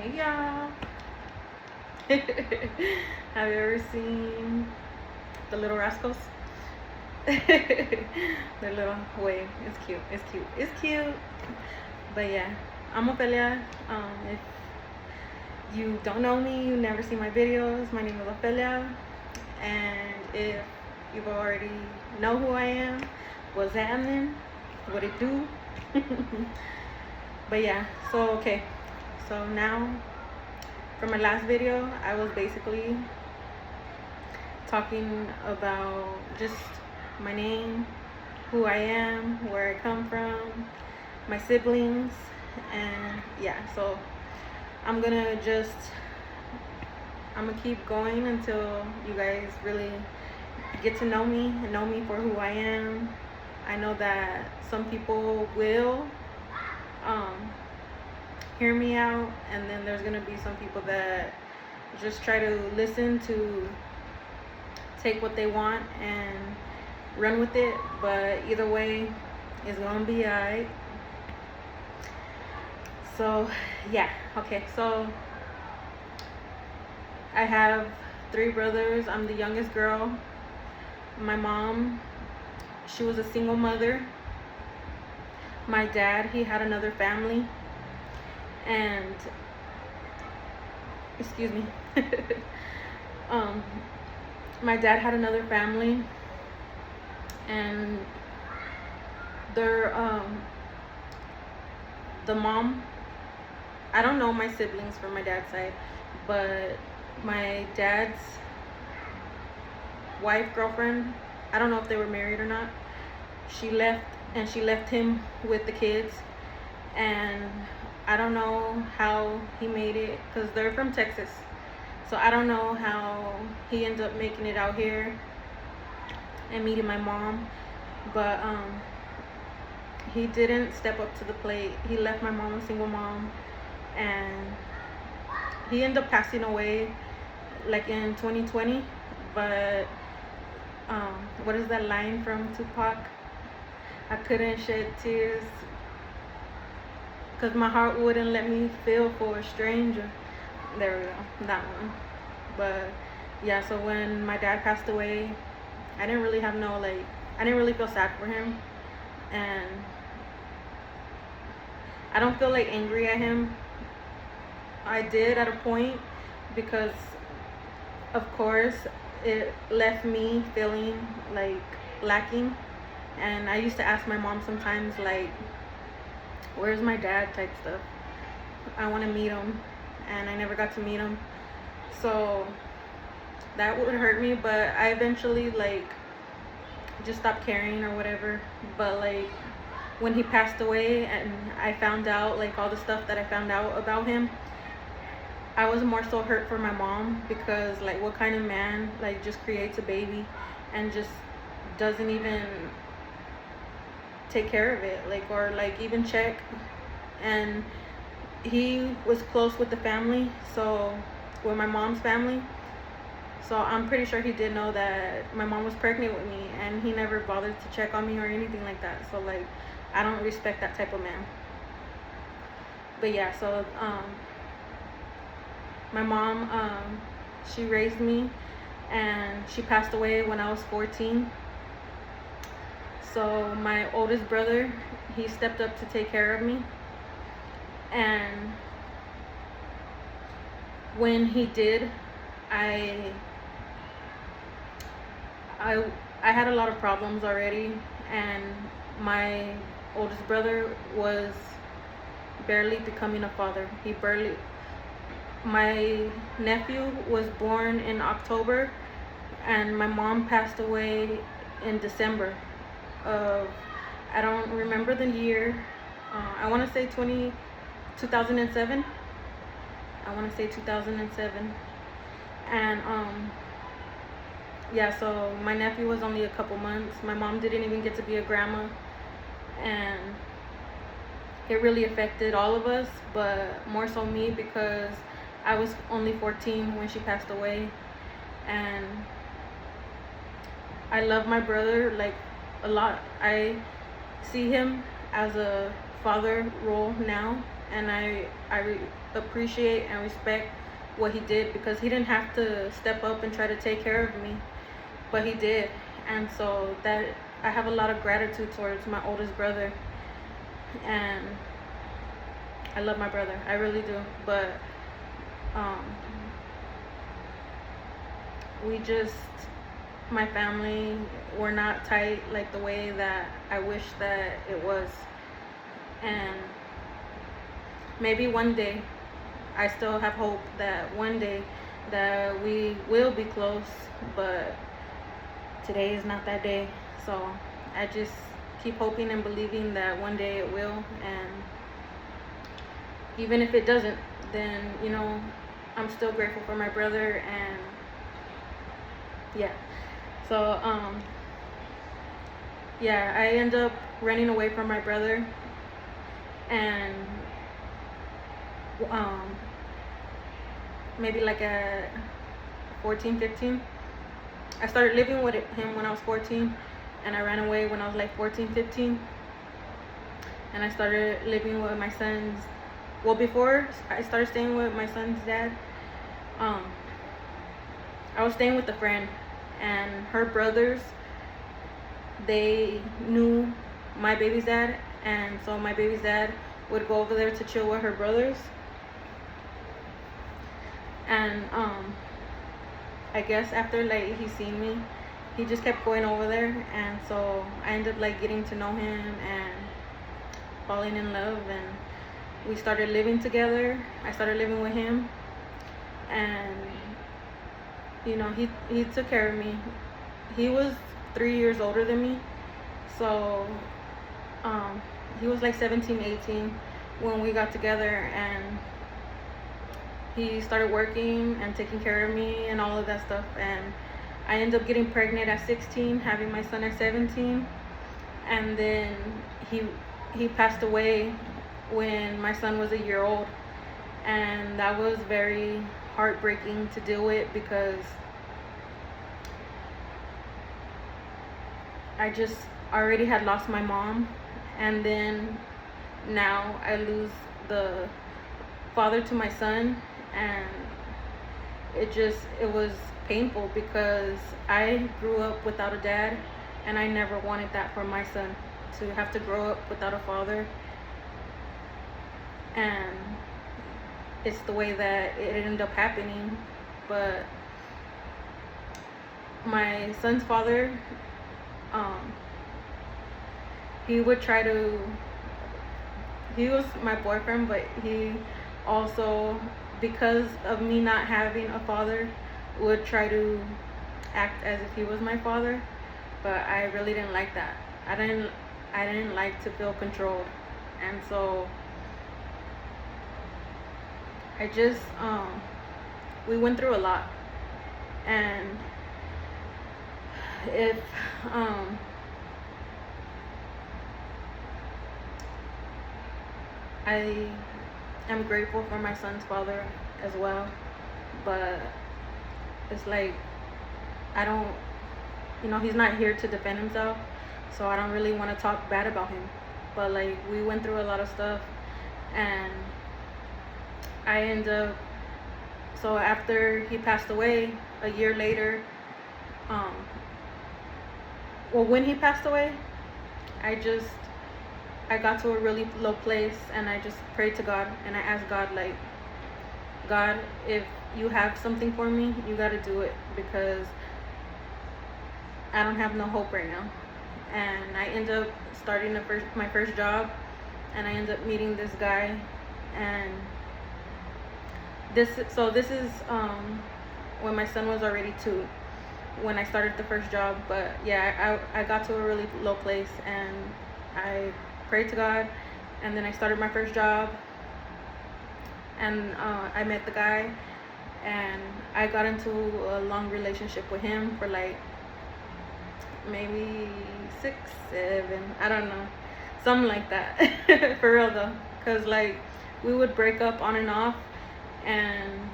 Hey y'all. Have you ever seen the Little Rascals? The little wait, it's cute. It's cute. It's cute. But yeah, I'm Ophelia. If you don't know me, you never seen my videos. My name is Ophelia, and if you already know who I am, what's happening, what it do. But yeah, so okay, so now for my last video, I was basically talking about just my name, who I am, where I come from, my siblings, and yeah, so I'm gonna keep going until you guys really get to know me and know me for who I am. I know that some people will hear me out, and then there's gonna be some people that just try to listen to take what they want and run with it, but either way it's gonna be alright. So yeah, okay, so I have 3 brothers. I'm the youngest girl. My mom, she was a single mother. My dad, he had another family, and excuse me. My dad had another family, and their the mom, I don't know my siblings from my dad's side, but my dad's wife, girlfriend, I don't know if they were married or not, she left him with the kids, and I don't know how he made it, because they're from Texas, so I don't know how he ended up making it out here and meeting my mom. But he didn't step up to the plate. He left my mom a single mom, and he ended up passing away like in 2020. But what is that line from Tupac? I couldn't shed tears because my heart wouldn't let me feel for a stranger. There we go, that one. But yeah, so when my dad passed away, I didn't really have no, like, I didn't really feel sad for him, and I don't feel like angry at him. I did at a point, because of course it left me feeling like lacking, and I used to ask my mom sometimes, like, where's my dad type stuff. I want to meet him, and I never got to meet him, so that would hurt me. But I eventually, like, just stopped caring or whatever. But like, when he passed away and I found out like all the stuff that I found out about him, I was more so hurt for my mom, because like, what kind of man like just creates a baby and just doesn't even take care of it, like, or like even check. And he was close with the family, so with my mom's family, so I'm pretty sure he did know that my mom was pregnant with me, and he never bothered to check on me or anything like that. So like, I don't respect that type of man. But yeah, so my mom, she raised me, and she passed away when I was 14. So my oldest brother, he stepped up to take care of me, and when he did, I had a lot of problems already, and my oldest brother was barely becoming a father. My nephew was born in October, and my mom passed away in December of, I don't remember the year. I want to say 2007. I want to say 2007. And yeah, so my nephew was only a couple months. My mom didn't even get to be a grandma, and it really affected all of us, but more so me, because I was only 14 when she passed away. And I love my brother like a lot. I see him as a father role now, and appreciate and respect what he did, because he didn't have to step up and try to take care of me, but he did. And so that I have a lot of gratitude towards my oldest brother, and I love my brother, I really do. But um, we just, my family, we're not tight like the way that I wish that it was. And maybe one day, I still have hope that one day that we will be close, but today is not that day. So I just keep hoping and believing that one day it will. And even if it doesn't, then I'm still grateful for my brother. And yeah, so yeah, I end up running away from my brother, and maybe like at 14, 15, I started living with him when I was 14, and I ran away when I was like 14, 15, and I started living with my son's, well, before I started staying with my son's dad, I was staying with a friend, and her brothers, they knew my baby's dad, and so my baby's dad would go over there to chill with her brothers. And I guess after like he seen me, he just kept going over there, and so I ended up like getting to know him and falling in love, and we started living together. I started living with him, and he took care of me. He was 3 years older than me, so he was like 17, 18 when we got together, and he started working and taking care of me and all of that stuff. And I ended up getting pregnant at 16, having my son at 17, and then he passed away when my son was a year old, and that was very heartbreaking to deal with, because I just already had lost my mom, and then now I lose the father to my son, and it was painful, because I grew up without a dad, and I never wanted that for my son, to have to grow up without a father. And it's the way that it ended up happening. But my son's father, he would try to, he was my boyfriend, but he also, because of me not having a father, would try to act as if he was my father. But I really didn't like that. I didn't like to feel controlled. And so I just we went through a lot. And if I am grateful for my son's father as well, but it's like I don't, he's not here to defend himself, so I don't really want to talk bad about him. But like, we went through a lot of stuff, and I end up, so after he passed away a year later, well, when he passed away, I got to a really low place, and I just prayed to God, and I asked God, like, God, if you have something for me, you got to do it, because I don't have no hope right now. And I ended up starting my first job, and I ended up meeting this guy, and this is when my son was already 2 when I started the first job. But yeah, I got to a really low place, and I prayed to God, and then I started my first job, and I met the guy, and I got into a long relationship with him for like maybe 6, 7, I don't know, something like that. For real though, because like we would break up on and off, and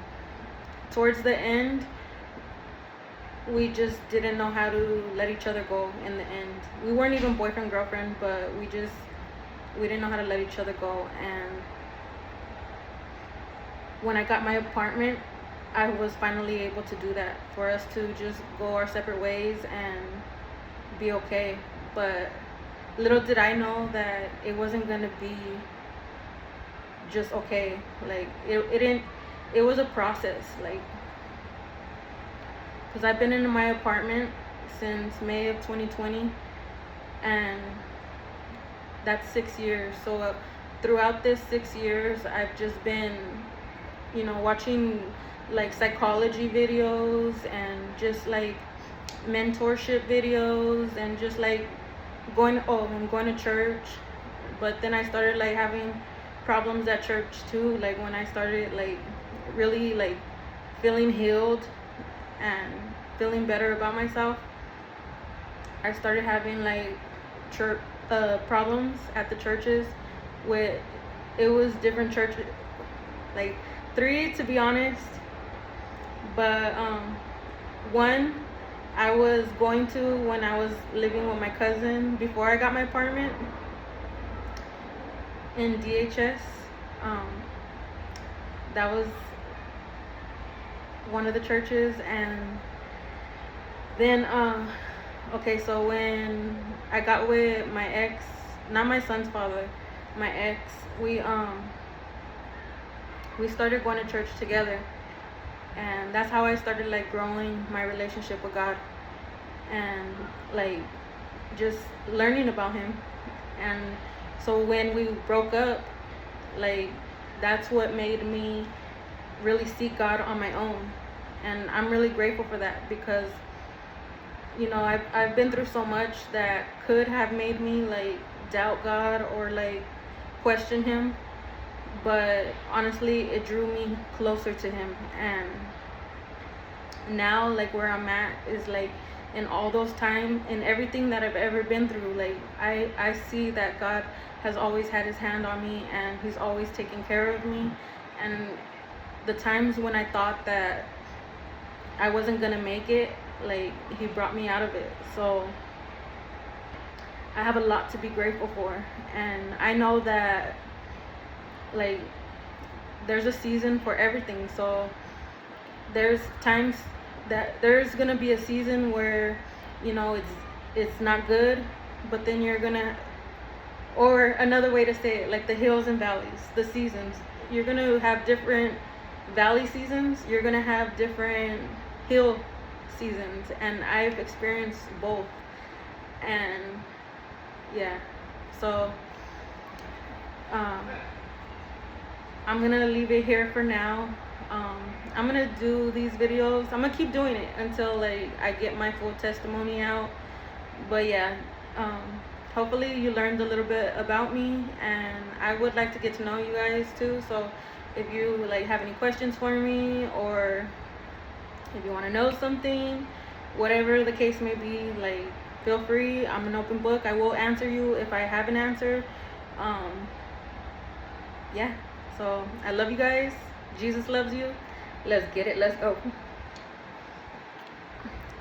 towards the end we just didn't know how to let each other go. In the end, we weren't even boyfriend girlfriend, but we didn't know how to let each other go. And when I got my apartment, I was finally able to do that, for us to just go our separate ways and be okay. But little did I know that it wasn't gonna be just okay. Like it didn't. It was a process. Like, because I've been in my apartment since May of 2020, and that's 6 years. So throughout this 6 years, I've just been, watching like psychology videos and just like mentorship videos, and just like I'm going to church. But then I started like having problems at church too, like when I started like really like feeling healed and feeling better about myself. I started having like church problems at the churches with, it was different churches, like 3 to be honest. But one I was going to when I was living with my cousin before I got my apartment in DHS. That was one of the churches. And then okay, so when I got with my ex, not my son's father, my ex, we started going to church together. And that's how I started like growing my relationship with God, and like just learning about him. And so when we broke up, like that's what made me really seek God on my own. And I'm really grateful for that, because I've been through so much that could have made me like doubt God or like question him. But honestly, it drew me closer to him. And now like where I'm at is like, in all those times and everything that I've ever been through, like I see that God has always had his hand on me, and he's always taken care of me. And the times when I thought that I wasn't gonna make it, like he brought me out of it. So I have a lot to be grateful for. And I know that like there's a season for everything. So there's times that there's gonna be a season where it's not good, but then you're gonna, or another way to say it, like the hills and valleys, the seasons, you're gonna have different valley seasons, you're gonna have different hill seasons. And I've experienced both. And yeah, so I'm gonna leave it here for now. I'm gonna do these videos, I'm gonna keep doing it until like I get my full testimony out. But yeah, hopefully you learned a little bit about me, and I would like to get to know you guys too. So if you like have any questions for me, or if you want to know something, whatever the case may be, like feel free. I'm an open book. I will answer you if I have an answer. Yeah, so I love you guys. Jesus loves you. Let's get it. Let's go.